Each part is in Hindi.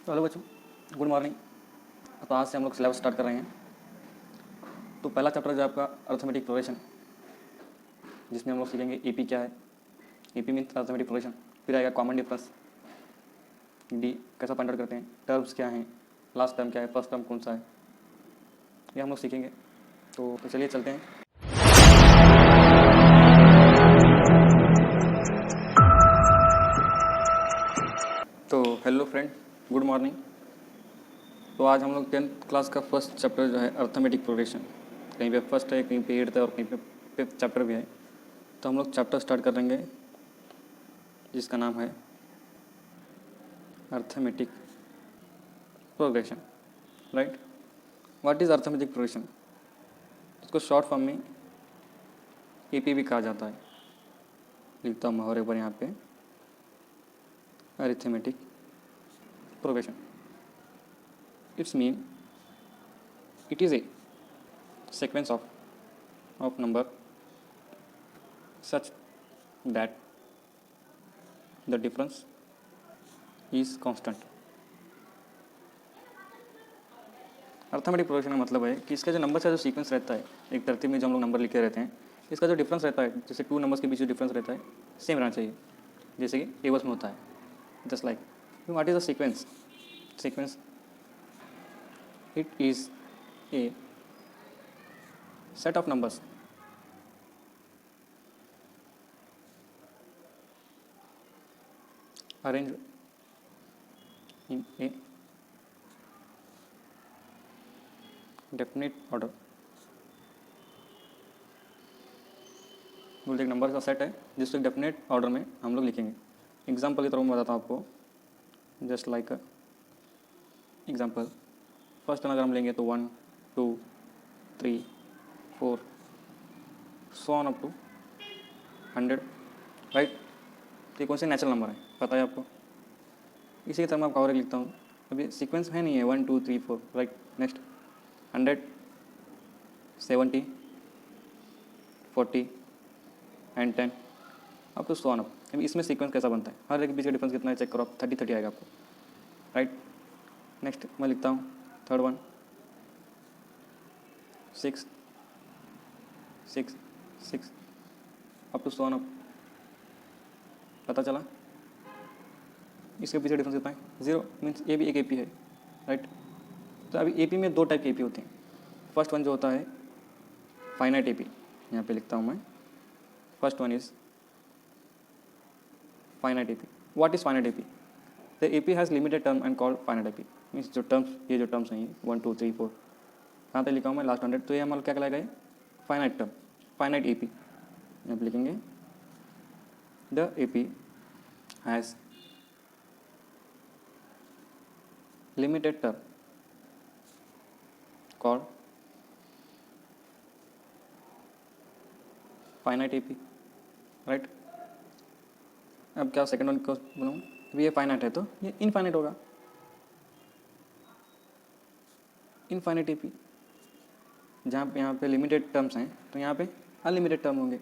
तो हेलो बच्चों, गुड मॉर्निंग। तो आज से हम लोग सिलेबस स्टार्ट कर रहे हैं। तो पहला चैप्टर जो आपका अर्थमेटिक प्रोग्रेशन, जिसमें हम लोग सीखेंगे एपी क्या है। AP means arithmetic progression. फिर आएगा कॉमन डिफरेंस, डी कैसा फाइंड आउट करते हैं, टर्म्स क्या हैं, लास्ट टर्म क्या है, फर्स्ट टर्म कौन सा है, ये हम लोग सीखेंगे। तो चलिए चलते हैं। तो हेलो फ्रेंड, गुड मॉर्निंग। तो आज हम लोग 10th क्लास का फर्स्ट चैप्टर जो है अर्थमेटिक प्रोग्रेशन, कहीं पे फर्स्ट है, कहीं पे 8th है और कहीं पे 5th चैप्टर भी है। तो हम लोग चैप्टर स्टार्ट कर लेंगे जिसका नाम है arithmetic progression. Right, what is arithmetic progression? इसको शॉर्ट फॉर्म में एपी भी कहा जाता है। लिखता हूँ मैं और एक बार यहाँ पे, arithmetic progression. It's mean it is a sequence of number such that the difference is constant। Arithmetic progression का मतलब है कि इसका जो नंबर का जो सीक्वेंस रहता है, एक तरतीब में जो हम लोग नंबर लिखे रहते हैं, इसका जो डिफरेंस रहता है, जैसे 2 नंबर्स के बीच जो डिफरेंस रहता है सेम रहना चाहिए, जैसे कि टेबल्स में होता है। Just like what is the sequence? Sequence it is a set of numbers arranged in a definite order। बोलते एक नंबर का सेट है जिसको एक डेफिनेट ऑर्डर में हम लोग लिखेंगे। एग्जाम्पल की तरफ मैं बताता हूँ आपको, जस्ट लाइक एग्जाम्पल। फर्स्ट अगर हम लेंगे तो 1 2 3 4 so on up to 100। Right, तो ये कौन से नेचुरल नंबर है पता है आपको। इसी की तरह मैं आपका और एक लिखता हूँ। अभी सीक्वेंस है नहीं है 1 2 3 4। राइट, नेक्स्ट 100 70 40 एंड 10 अब तो सो ऑन अप। अभी इसमें सीक्वेंस कैसा बनता है, हर एक बीच का डिफरेंस कितना है चेक करो आप, 30 30 आएगा आपको। राइट, नेक्स्ट मैं लिखता हूँ third one 6 6 6 up to so on up. पता चला इसके पीछे डिफरेंस कितना है, 0। मीन्स ये भी एक एपी है। राइट, तो अभी एपी में 2 टाइप के एपी होते हैं। फर्स्ट वन जो होता है फाइनाइट एपी, यहाँ पे लिखता हूँ मैं, first one is finite AP. What is finite AP? The AP has limited term and called finite AP. Means जो टर्म्स, ये जो टर्म्स हैं 1 2 3 4 कहाँ तक लिखा हूँ मैं, लास्ट 100, तो ये हमारा क्या कहलाएगा, फाइनाइट टर्म, फाइनाइट एपी। यहाँ पे लिखेंगे the AP has limited term called finite AP. Right, अब क्या सेकंड वन को बनाऊँ, अभी ये फाइनाइट है तो ये इनफाइनाइट होगा, इनफाइनाइट एपी। जहाँ पे यहाँ पे लिमिटेड टर्म्स हैं तो यहाँ पे अनलिमिटेड टर्म होंगे।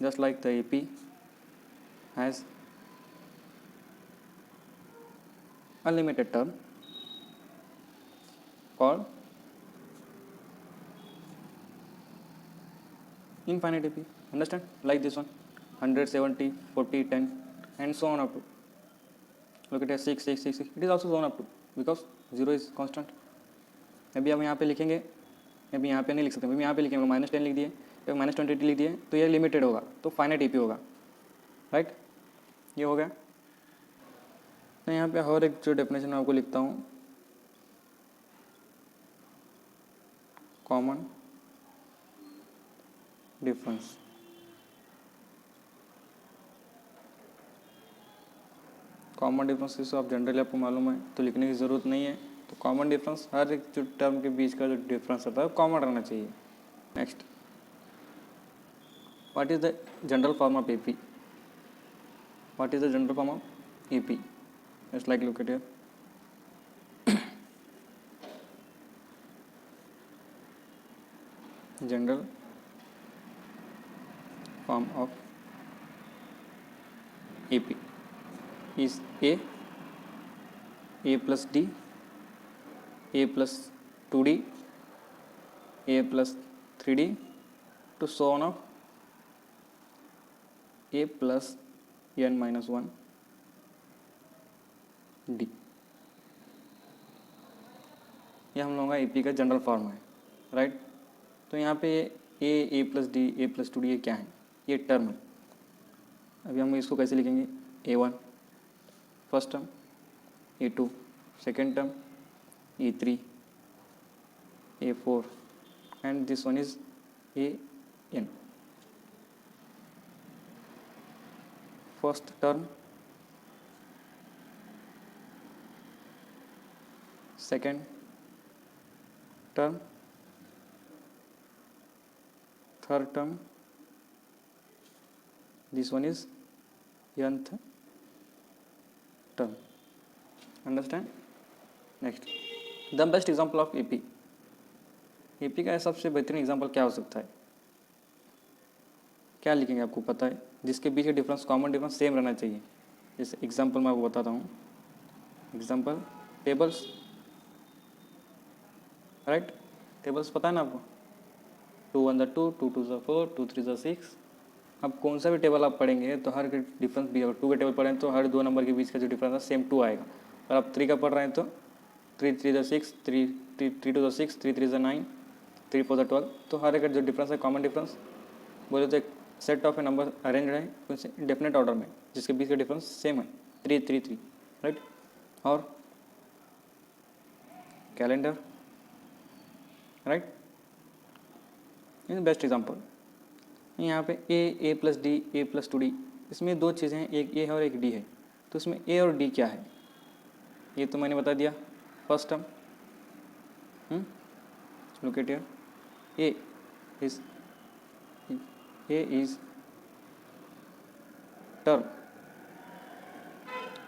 Just like the AP has unlimited term called infinite AP। Understand? Like this one, 100 70 40 10 and so on up to, look at 6 6 6 6, it is also so on up to because 0 is constant। अभी हम यहाँ पे लिखेंगे, अभी यहाँ पे नहीं लिख सकते, अभी यहाँ पे लिखेंगे -10 लिख दिए, -20 लिख दिए, तो ये लिमिटेड होगा, तो फाइनाइट एपी होगा। राइट, ये हो गया। तो यहाँ पे हर एक जो डेफिनेशन मैं आपको लिखता हूँ, कॉमन डिफरेंस। कॉमन डिफरेंस आप जनरली आपको मालूम है तो लिखने की ज़रूरत नहीं है। तो कॉमन डिफरेंस, हर एक जो टर्म के बीच का जो डिफरेंस रहता है कॉमन रहना चाहिए। Next, what is the general form of AP? What is the general form of AP? Just like look at here, general form of AP is a A plus D, A plus 2d, A plus 3d to so on of a plus n minus 1 d। ये हम लोगों का ए पी का जनरल फॉर्म है, राइट। तो यहाँ पे ए प्लस डी, ए प्लस 2d ये क्या है, ये टर्म है। अभी हम इसको कैसे लिखेंगे, a1 first term, a2 second term, a3 a4 and this one is an। first term, second term, third term, this one is nth term। Understand? Next, the best example of AP। AP का सबसे बेहतरीन एग्जाम्पल क्या हो सकता है, क्या लिखेंगे आपको पता है, जिसके बीच का डिफरेंस, कॉमन डिफरेंस सेम रहना चाहिए। जैसे एग्जाम्पल मैं आपको बताता हूँ, एग्जाम्पल टेबल्स, राइट। टेबल्स पता है ना आपको, 2 1 2, 2 2 4, 2 3 6। अब कौन सा भी टेबल आप पढ़ेंगे तो हर के डिफरेंस भी, अगर 2 का टेबल पढ़ें तो हर 2 नंबर के बीच का जो डिफरेंस है सेम 2 आएगा। और आप 3 का पढ़ रहे हैं तो 3 3 6, 3 2 6, 3 3 9, 3 4 12। तो हर एक जो डिफरेंस है, कॉमन डिफरेंस बोले तो एक set of A number arrange है डेफिनेट ऑर्डर में, जिसके बीच का डिफरेंस सेम है 3 3 3, राइट। और calendar, right, in best example. यहाँ पे ए प्लस डी, ए प्लस 2d, इसमें दो चीज़ें हैं, एक ए है और एक डी है। तो इसमें ए और डी क्या है, ये तो मैंने बता दिया, first term. Look at here, A is term,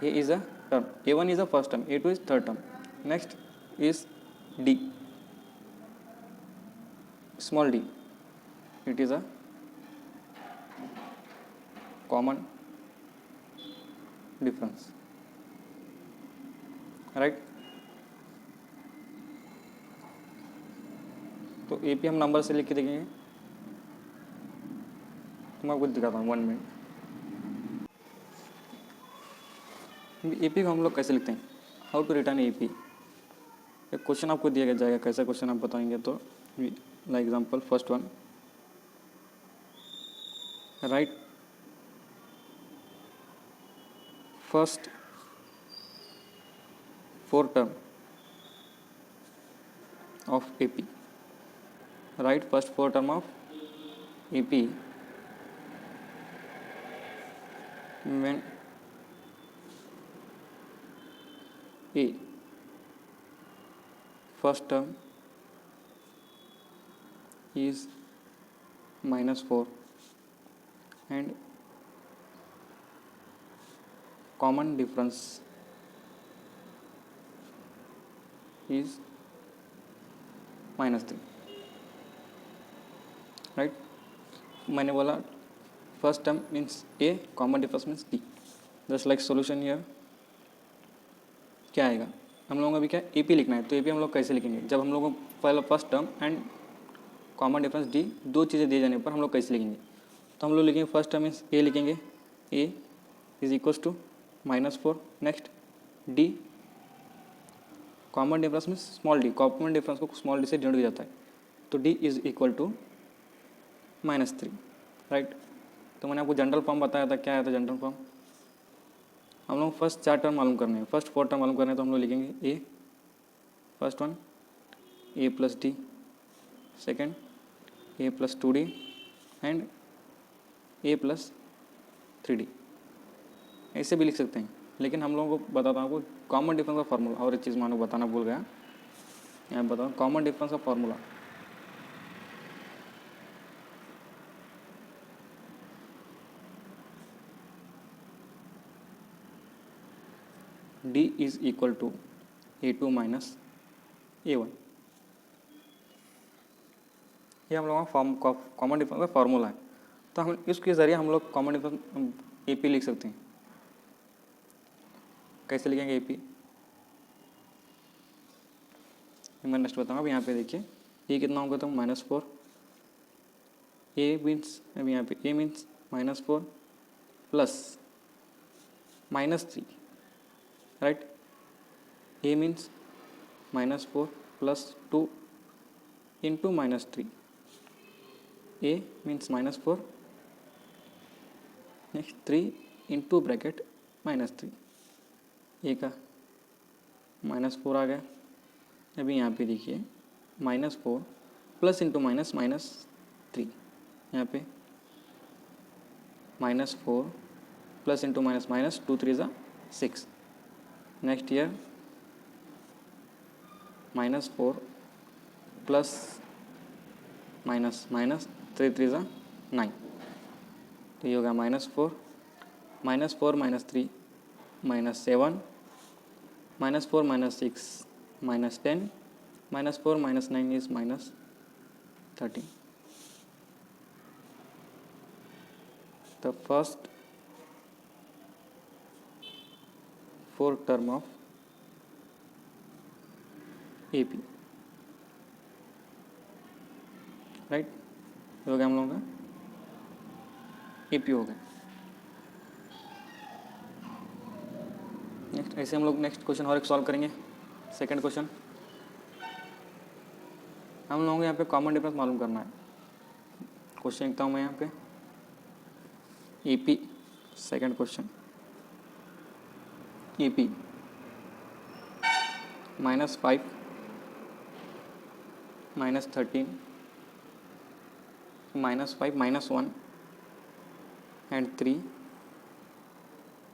A is a term, A1 is a first term, A2 is third term, next is D, small d, it is a common difference, right। तो AP हम नंबर से लिख के देखेंगे, तो मैं आपको दिखाता हूँ 1 मिनट। AP को हम लोग कैसे लिखते हैं, हाउ टू रिटर्न AP। एक क्वेश्चन आपको दिया जाएगा, कैसा क्वेश्चन आप बताएंगे, तो like example first one, right first 4 term of AP, right first 4 term of AP when A first term is -4 and common difference is -3, right. मैंने बोला first term means A, common difference means D। Just like solution year क्या आएगा, हम लोगों को अभी क्या AP लिखना है। तो AP हम लोग कैसे लिखेंगे, जब हम लोगों को पहला first term and common difference D, दो चीज़ें दिए जाने पर हम लोग कैसे लिखेंगे। तो हम लोग लिखेंगे फर्स्ट टर्म मीन्स A लिखेंगे, A is equals to -4, next D, common difference means small d, common difference को स्मॉल d से डिनोट किया जाता है, तो D is equal to -3, right. तो मैंने आपको जनरल फॉर्म बताया था, क्या आया था जनरल फॉर्म। हम लोग फर्स्ट 4 टर्म मालूम करने हैं, फर्स्ट 4 टर्म मालूम करने हैं, तो हम लोग लिखेंगे A first one, A plus D, second A plus 2d and A plus 3d। ऐसे भी लिख सकते हैं, लेकिन हम लोगों को बताता हूँ आपको कॉमन डिफरेंस का फार्मूला। और एक चीज़ मानो बताना भूल गया, यहाँ बताओ कॉमन डिफरेंस का formula. D is equal to A2 minus A1। ये हम लोगों का कॉमन डिफरेंस का फार्मूला है। तो हम इसके ज़रिए हम लोग कॉमन डिफरेंस AP लिख सकते हैं। कैसे लिखेंगे AP, मैं नेक्स्ट बताऊँगा। अब यहाँ पे देखिए ए कितना होगा तो -4, ए मीन्स अब यहाँ पे ए मीन्स -4 प्लस -3, राइट। ए मीन्स -4 प्लस 2 इंटू -3, ए मीन्स -4 नेक्स्ट 3 इंटू ब्रैकेट -3, ए का -4 आ गया। अभी यहाँ पे देखिए -4 प्लस इंटू -3, यहाँ पे -4 प्लस इंटू -2 3 ज़ा 6, नेक्स्ट ईयर -4 प्लस -3 3 ज़ा 9, तो ये होगा -4 -4 -3 -7 -4 -6 -10 -4 -9 is -13. The first 4 term of AP, right. हो गया हम लोगों का AP हो गया। नेक्स्ट ऐसे हम लोग नेक्स्ट क्वेश्चन और एक सॉल्व करेंगे। सेकंड क्वेश्चन हम लोगों को यहाँ पे कॉमन डिफरेंस मालूम करना है। क्वेश्चन लिखता हूँ मैं यहाँ पे AP, second question AP -5 -13 -5 -1 and 3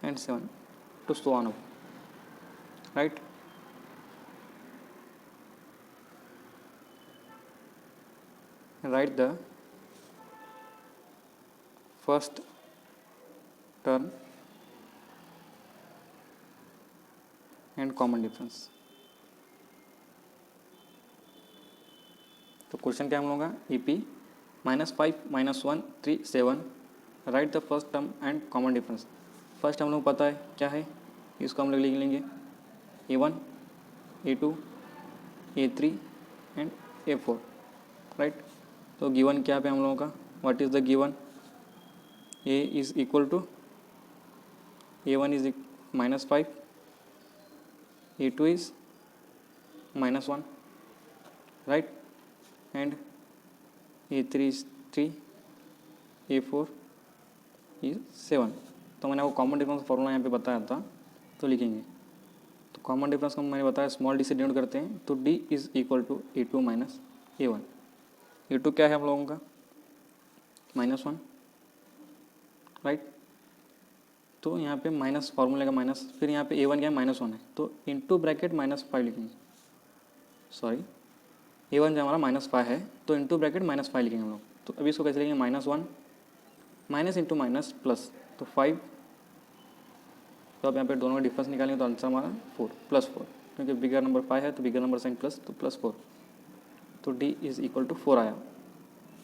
and 7 to so on up, right? Write the first term and common difference. तो क्वेश्चन क्या हम लोगों का EP -5 -1 3 7, right the first term and common difference. First हम लोग पता है क्या है, इसको हम लोग लिख लेंगे A1 A2 A3 and A4, right. तो गिवन क्या पे हम लोगों का, what is the given, A is equal to A1 is -5, A2 is -1, right, and A3 is 3, A4 is 7। तो मैंने आपको कॉमन डिफरेंस फॉर्मूला यहाँ पे बताया था, तो लिखेंगे। तो कॉमन डिफरेंस को मैंने बताया स्मॉल डी से डिनोट करते हैं, तो D is equal to A2 minus A1। A2 क्या है हम लोगों का -1, राइट। तो यहाँ पे माइनस फार्मूले का माइनस, फिर यहाँ पे A1 क्या है -1 है, तो इंटू ब्रैकेट -5 लिखेंगे। सॉरी A1 जो हमारा -5 है, तो इंटू ब्रैकेट -5 लिखेंगे हम लोग। तो अभी इसको कैसे लिखेंगे, -1 माइनस इंटू माइनस प्लस, तो 5। तो अब यहाँ पे दोनों का डिफरेंस निकालेंगे तो आंसर हमारा 4 +4, क्योंकि बिगर नंबर 5 है तो बिगर नंबर साइन प्लस, तो +4। तो D इज इक्वल टू 4 आया।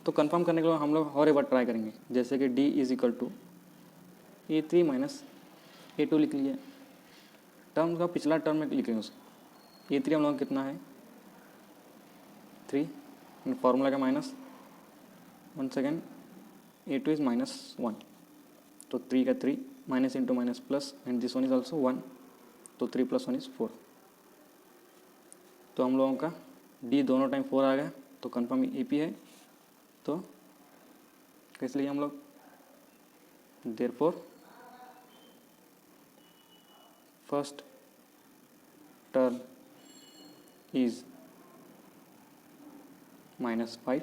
तो कंफर्म करने के लिए हम लोग और एक बार ट्राई करेंगे, जैसे कि D is equal to A3 minus A2 लिख लीजिए। टर्म का पिछला टर्म में लिखेंगे उसको। A3 हम लोग कितना है 3, फार्मूला का माइनस 1 सेकेंड, A2 इज -1, तो 3 का 3 minus into minus plus, and this one is also 1, तो 3 + 1 इज 4। तो हम लोगों का D दोनों टाइम 4 आ गया, तो कंफर्म AP है। तो कैसे लिए हम लोग, therefore first term is -5,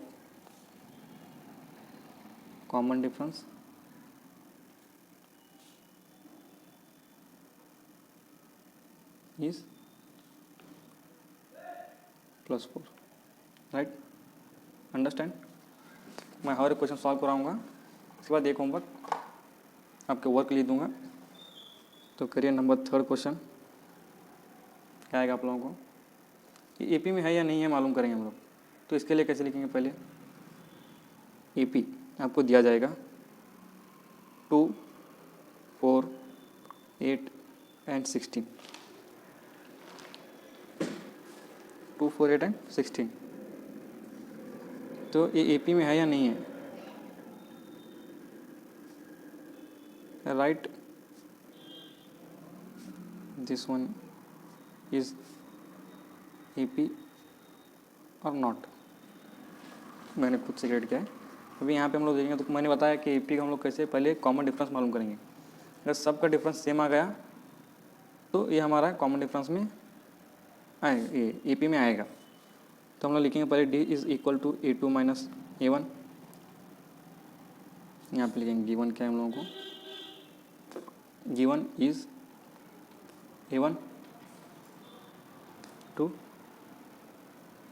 common difference is +4, right. Understand. मैं हर एक क्वेश्चन सॉल्व कराऊंगा, उसके बाद एक होमवर्क आपके वर्क लिख दूंगा। तो करिए नंबर 3 क्वेश्चन क्या आएगा आप लोगों को, ये AP में है या नहीं है मालूम करेंगे हम लोग। तो इसके लिए कैसे लिखेंगे, पहले AP आपको दिया जाएगा 2 4 8 एंड 16। 2, 4, 8 एंड 16। तो ये AP में है या नहीं है? Right, this one is AP और नॉट। मैंने खुद से क्रिएट किया है। अभी यहाँ पे हम लोग देखेंगे तो मैंने बताया कि AP का हम लोग कैसे पहले कॉमन डिफरेंस मालूम करेंगे। अगर सबका डिफरेंस सेम आ गया तो ये हमारा कॉमन डिफरेंस में आएगा, ये AP में आएगा। तो हम लोग लिखेंगे पहले D is equal to A2 minus A1। यहाँ पे लिखेंगे गिवन क्या है हम लोगों को, given is A1 to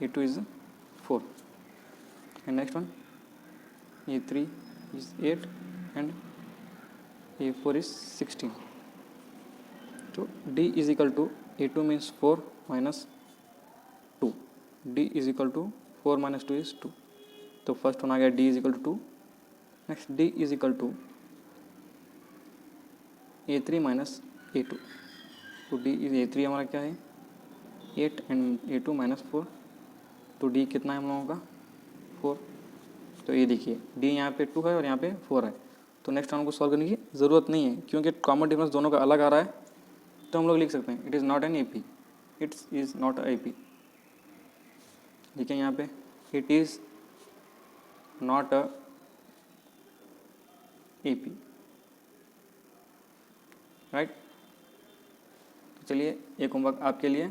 A2 is 4 and next one A3 is 8 and A4 is 16. So D is equal to A2 means 4 minus 2. D is equal to 4 minus 2 is 2. तो फर्स्ट वन आ गया D is equal to 2. Next D is equal to A3 minus A2. तो D is A3 हमारा क्या है 8 and A2 minus 4. तो D कितना है हम लोगों का 4। तो ये देखिए D यहाँ पे 2 है और यहाँ पे 4 है। तो नेक्स्ट हम को सॉल्व करने की ज़रूरत नहीं है क्योंकि कॉमन डिफरेंस दोनों का अलग आ रहा है। तो हम लोग लिख सकते हैं it is not an AP, it's is not AP। देखिए यहाँ पे it is not a AP, right. तो चलिए एक होमवर्क आपके लिए,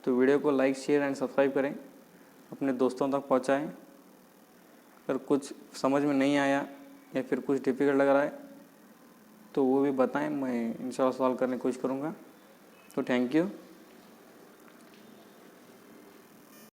तो वीडियो को लाइक शेयर एंड सब्सक्राइब करें, अपने दोस्तों तक पहुंचाएं। अगर कुछ समझ में नहीं आया या फिर कुछ डिफ़िकल्ट लग रहा है तो वो भी बताएं, मैं इंशाल्लाह सॉल्व करने की कोशिश करूँगा। तो थैंक यू।